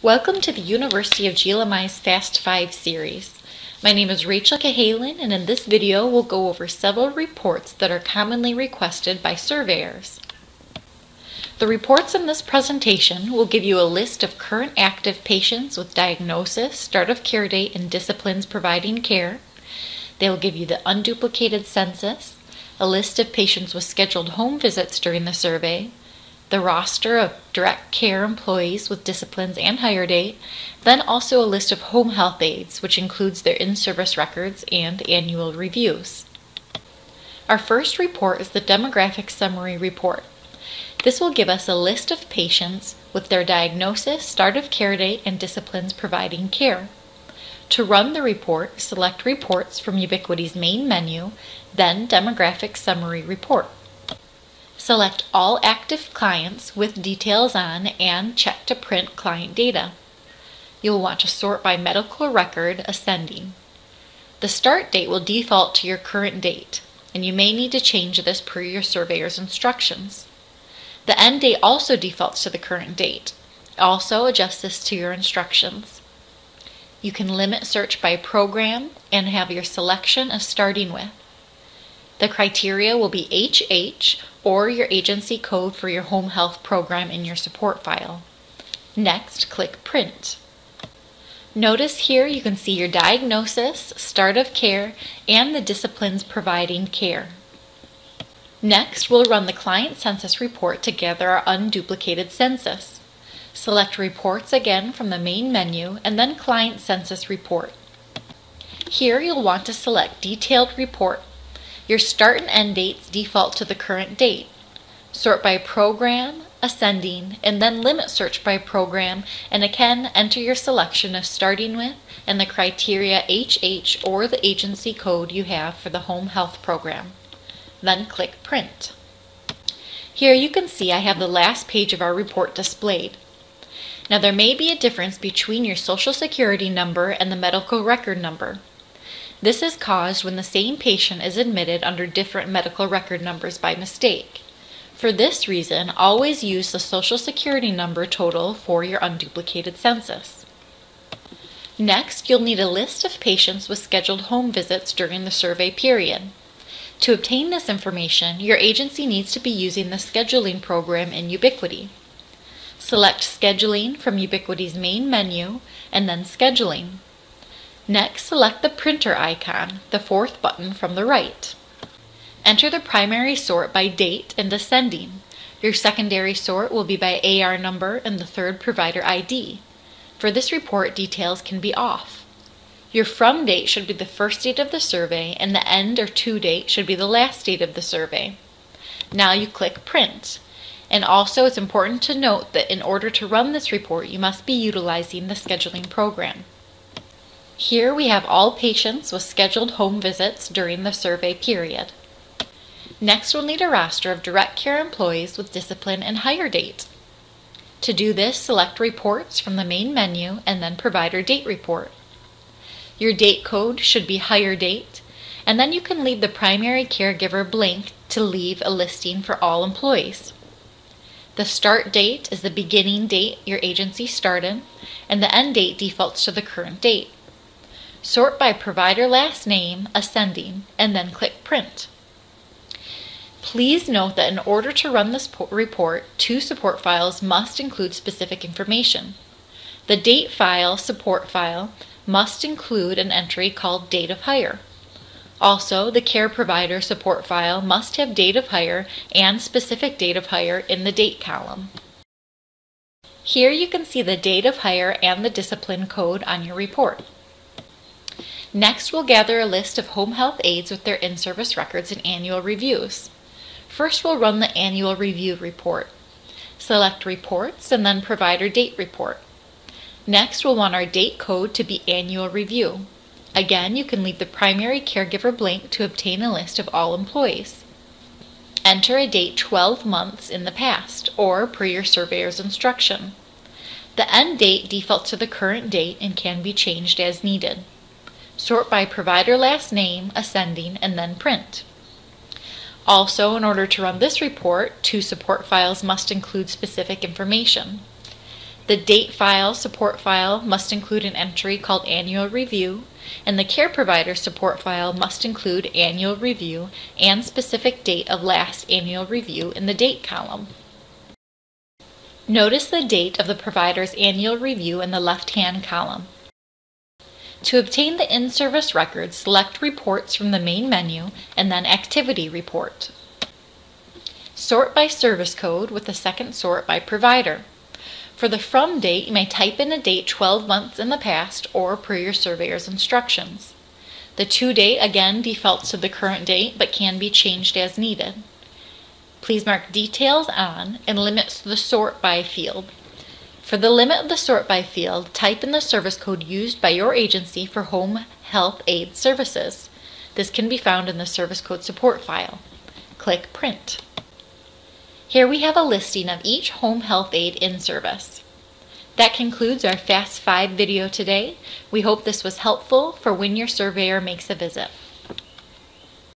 Welcome to the University of GLMI's Fast 5 series. My name is Rachel Cahalan, and in this video we'll go over several reports that are commonly requested by surveyors. The reports in this presentation will give you a list of current active patients with diagnosis, start of care date, and disciplines providing care. They will give you the unduplicated census, a list of patients with scheduled home visits during the survey, the roster of direct care employees with disciplines and hire date, then also a list of home health aides, which includes their in-service records and annual reviews. Our first report is the Demographic Summary Report. This will give us a list of patients with their diagnosis, start of care date, and disciplines providing care. To run the report, select Reports from Ubiquity's main menu, then Demographic Summary Report. Select all active clients with details on and check to print client data. You'll want to sort by medical record ascending. The start date will default to your current date, and you may need to change this per your surveyor's instructions. The end date also defaults to the current date. Also adjust this to your instructions. You can limit search by program and have your selection as starting with. The criteria will be HH or your agency code for your home health program in your support file. Next, click Print. Notice here you can see your diagnosis, start of care, and the disciplines providing care. Next, we'll run the client census report to gather our unduplicated census. Select Reports again from the main menu and then Client Census Report. Here you'll want to select Detailed Report. Your start and end dates default to the current date. Sort by program, ascending, and then limit search by program, and again enter your selection of starting with and the criteria HH or the agency code you have for the home health program. Then click Print. Here you can see I have the last page of our report displayed. Now there may be a difference between your Social Security number and the medical record number. This is caused when the same patient is admitted under different medical record numbers by mistake. For this reason, always use the Social Security number total for your unduplicated census. Next, you'll need a list of patients with scheduled home visits during the survey period. To obtain this information, your agency needs to be using the scheduling program in Ubiquity. Select Scheduling from Ubiquity's main menu and then Scheduling. Next, select the printer icon, the fourth button from the right. Enter the primary sort by date and ascending. Your secondary sort will be by AR number and the third provider ID. For this report, details can be off. Your from date should be the first date of the survey, and the end or to date should be the last date of the survey. Now you click Print. And also it's important to note that in order to run this report, you must be utilizing the scheduling program. Here we have all patients with scheduled home visits during the survey period. Next, we'll need a roster of direct care employees with discipline and hire date. To do this, select Reports from the main menu and then Provider Date Report. Your date code should be hire date, and then you can leave the primary caregiver blank to leave a listing for all employees. The start date is the beginning date your agency started, and the end date defaults to the current date. Sort by provider last name, ascending, and then click Print. Please note that in order to run this report, two support files must include specific information. The date file, support file, must include an entry called Date of Hire. Also, the care provider support file must have date of hire and specific date of hire in the date column. Here you can see the date of hire and the discipline code on your report. Next, we'll gather a list of home health aides with their in-service records and annual reviews. First, we'll run the annual review report. Select Reports and then Provider Date Report. Next, we'll want our date code to be Annual Review. Again, you can leave the primary caregiver blank to obtain a list of all employees. Enter a date 12 months in the past, or per your surveyor's instruction. The end date defaults to the current date and can be changed as needed. Sort by provider last name, ascending, and then Print. Also, in order to run this report, two support files must include specific information. The date file, support file, must include an entry called Annual Review, and the care provider support file must include Annual Review and specific date of last Annual Review in the date column. Notice the date of the provider's Annual Review in the left-hand column. To obtain the in-service record, select Reports from the main menu and then Activity Report. Sort by service code with the second sort by provider. For the from date, you may type in a date 12 months in the past or per your surveyor's instructions. The to date again defaults to the current date but can be changed as needed. Please mark Details on and Limits the Sort By field. For the limit of the sort by field, type in the service code used by your agency for home health aid services. This can be found in the service code support file. Click Print. Here we have a listing of each home health aid in service. That concludes our Fast 5 video today. We hope this was helpful for when your surveyor makes a visit.